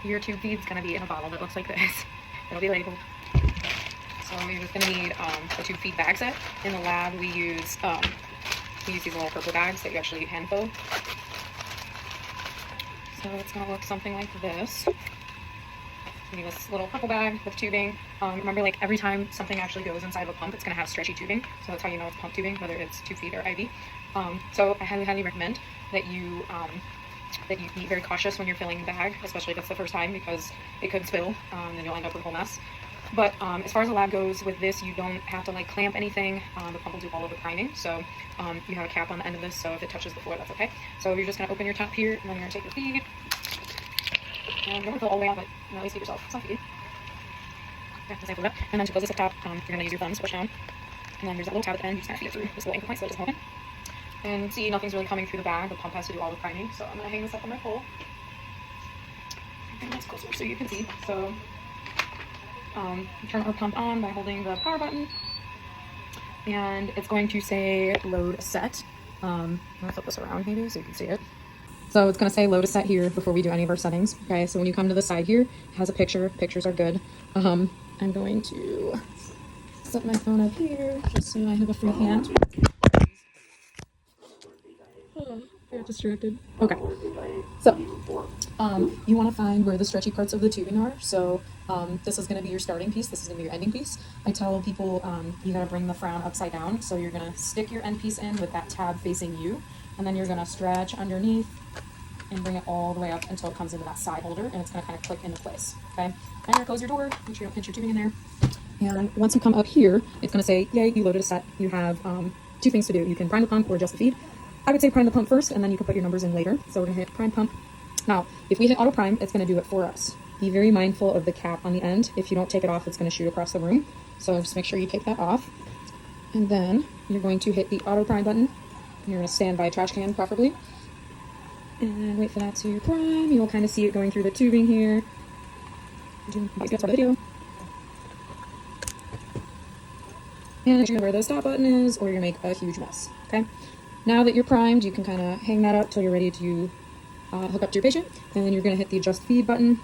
your tube feed's going to be in a bottle that looks like this. It'll be labeled. So you're just going to need a tube feed bag set. In the lab, we use these little purple bags that you actually hand fill. So it's going to look something like this. You need this little purple bag with tubing. Remember, like every time something actually goes inside of a pump, it's going to have stretchy tubing. So that's how you know it's pump tubing, whether it's tube feed or IV. So I highly recommend that you be very cautious when you're filling the bag, especially if it's the first time, because it could spill and you'll end up with a whole mess. But as far as the lab goes with this, you don't have to like clamp anything. The pump will do all of the priming. So you have a cap on the end of this, so if it touches the floor, that's okay. So you're just going to open your top here, and then you're going to take your feed. And you don't fill all the way out, but at least feed yourself. It's not feed. Okay, just open it up. And then to close this up top, you're going to use your thumbs to push down. And then there's that little tab at the end. You just kind of feed it through this little anchor point so it doesn't open. And see, nothing's really coming through the bag. The pump has to do all the priming. So I'm going to hang this up on my pole. Bring this closer so you can see. So turn our pump on by holding the power button. And it's going to say load set. I'm going to flip this around maybe so you can see it. So it's going to say load a set here before we do any of our settings. Okay, so when you come to the side here, it has a picture. Pictures are good. I'm going to set my phone up here just so I have a free hand. Oh, I got distracted. Okay, so you want to find where the stretchy parts of the tubing are. So this is going to be your starting piece. This is going to be your ending piece. I tell people you got to bring the frown upside down. So you're going to stick your end piece in with that tab facing you, and then you're going to stretch underneath and bring it all the way up until it comes into that side holder, and it's going to kind of click into place. Okay, and you're going to close your door. Make sure you don't pinch your tubing in there. And once you come up here, it's going to say, yay, you loaded a set. You have two things to do. You can prime the pump or adjust the feed. I would say prime the pump first, and then you can put your numbers in later. So we're going to hit prime pump. Now, if we hit auto prime, it's going to do it for us. Be very mindful of the cap on the end. If you don't take it off, it's going to shoot across the room. So just make sure you take that off. And then you're going to hit the auto prime button. You're going to stand by a trash can, preferably. And wait for that to prime. You'll kind of see it going through the tubing here. Start the video. And make sure you know where the stop button is, or you're going to make a huge mess. Okay? Now that you're primed, you can kind of hang that up till you're ready to hook up to your patient. And then you're going to hit the adjust feed button.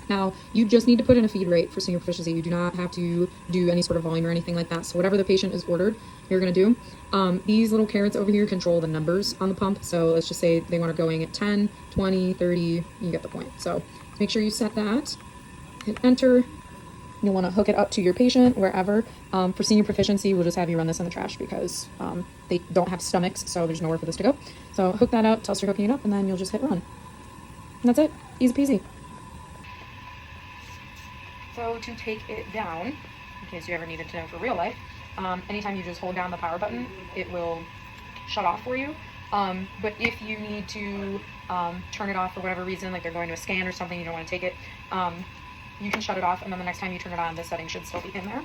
Now, you just need to put in a feed rate for senior proficiency. You do not have to do any sort of volume or anything like that. So whatever the patient is ordered, you're going to do. These little carrots over here control the numbers on the pump. So let's just say they want it going at 10, 20, 30, you get the point. So make sure you set that, hit enter. You'll want to hook it up to your patient wherever. For senior proficiency, we'll just have you run this in the trash because they don't have stomachs, so there's nowhere for this to go. So hook that up, tell us you're hooking it up, and then you'll just hit run. And that's it. Easy peasy. So to take it down, in case you ever needed to know for real life, anytime you just hold down the power button, it will shut off for you. But if you need to turn it off for whatever reason, like they're going to a scan or something, you don't want to take it, you can shut it off, and then the next time you turn it on, this setting should still be in there.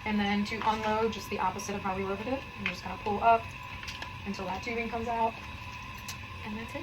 And then to unload, just the opposite of how we loaded it, you're just going to pull up until that tubing comes out, and that's it.